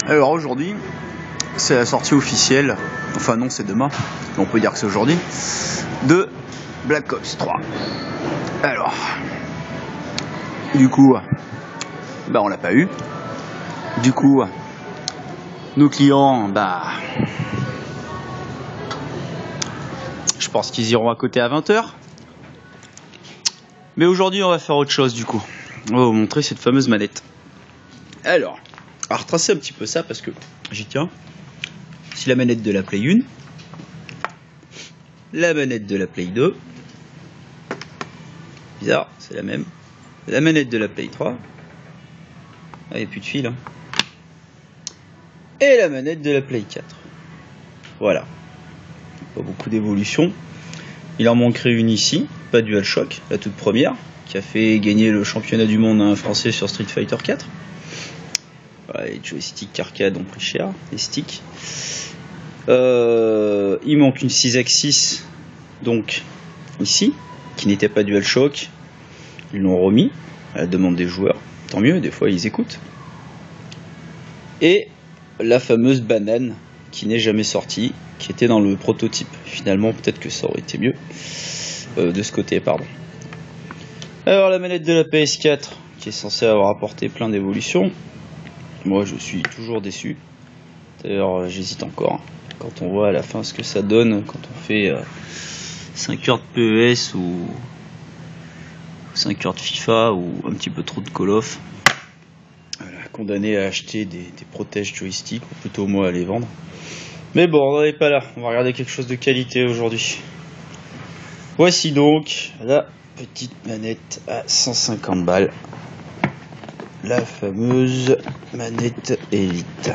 Alors aujourd'hui, c'est la sortie officielle, enfin non, c'est demain, mais on peut dire que c'est aujourd'hui, de Black Ops 3. Alors, du coup, bah on l'a pas eu. Du coup, nos clients, bah, je pense qu'ils iront à côté à 20h. Mais aujourd'hui, on va faire autre chose du coup. On va vous montrer cette fameuse manette. Alors, on va retracer un petit peu ça parce que j'y tiens. C'est la manette de la Play 1, la manette de la Play 2, bizarre, c'est la même, la manette de la Play 3, il n'y a plus de fil, hein. Et la manette de la Play 4. Voilà, pas beaucoup d'évolution. Il en manquerait une ici, pas DualShock, la toute première, qui a fait gagner le championnat du monde à un Français sur Street Fighter 4. Voilà, les joysticks arcade ont pris cher, les sticks. Il manque une 6-axis, donc ici, qui n'était pas DualShock. Ils l'ont remis à la demande des joueurs. Tant mieux, des fois ils écoutent. Et la fameuse banane qui n'est jamais sortie, qui était dans le prototype. Finalement, peut-être que ça aurait été mieux de ce côté, pardon. Alors la manette de la PS4, qui est censée avoir apporté plein d'évolutions. Moi, je suis toujours déçu. D'ailleurs, j'hésite encore. Quand on voit à la fin ce que ça donne, quand on fait 5 heures de PES ou 5 heures de FIFA ou un petit peu trop de Call of, voilà, condamné à acheter des protèges joystick, ou plutôt moi à les vendre. Mais bon, on n'en est pas là, on va regarder quelque chose de qualité aujourd'hui. Voici donc la petite manette à 150 balles. La fameuse manette Elite.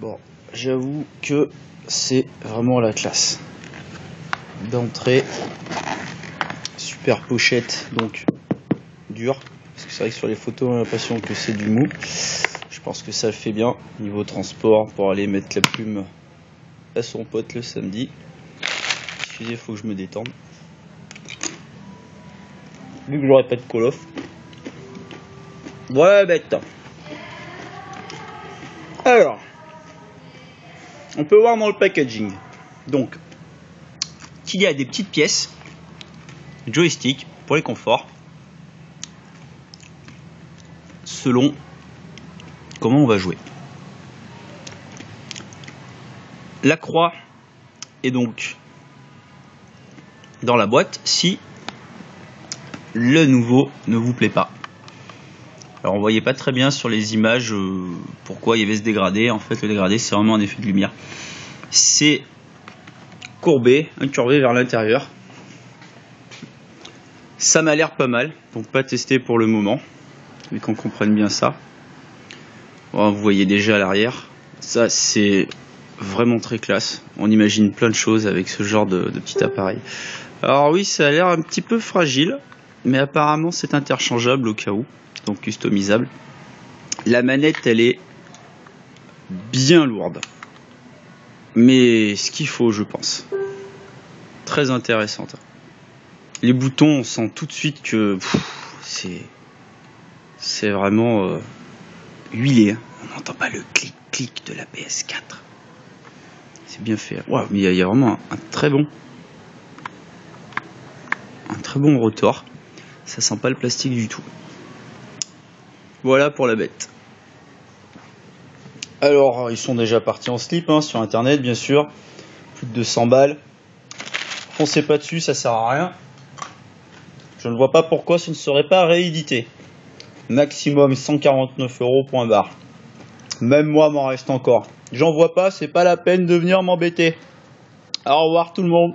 Bon, j'avoue que c'est vraiment la classe. D'entrée, super pochette, donc dure, parce que c'est vrai que sur les photos on a l'impression que c'est du mou. Je pense que ça le fait bien niveau transport pour aller mettre la plume à son pote le samedi. Excusez, faut que je me détende. Vu que j'aurai pas de Call of. Ouais, bête. Alors, on peut voir dans le packaging, donc, qu'il y a des petites pièces, joystick pour les conforts, selon comment on va jouer. La croix est donc dans la boîte si le nouveau ne vous plaît pas. Alors on voyait pas très bien sur les images pourquoi il y avait ce dégradé. En fait le dégradé c'est vraiment un effet de lumière. C'est courbé, incurvé vers l'intérieur. Ça m'a l'air pas mal, donc pas testé pour le moment, mais qu'on comprenne bien ça. Bon, vous voyez déjà à l'arrière, ça c'est vraiment très classe. On imagine plein de choses avec ce genre de petit appareil. Alors oui, ça a l'air un petit peu fragile, mais apparemment c'est interchangeable au cas où, donc customisable. La manette elle est bien lourde, mais ce qu'il faut je pense. Très intéressante. Les boutons on sent tout de suite que c'est vraiment huilé. On n'entend pas le clic-clic de la PS4. C'est bien fait. Wow, mais il y a vraiment un très bon rotor. Ça sent pas le plastique du tout. Voilà pour la bête. Alors ils sont déjà partis en slip hein, sur internet bien sûr. Plus de 200 balles. Foncez pas dessus, ça sert à rien. Je ne vois pas pourquoi ce ne serait pas réédité. Maximum 149 €, point barre. Même moi m'en reste encore. J'en vois pas, c'est pas la peine de venir m'embêter. Au revoir tout le monde.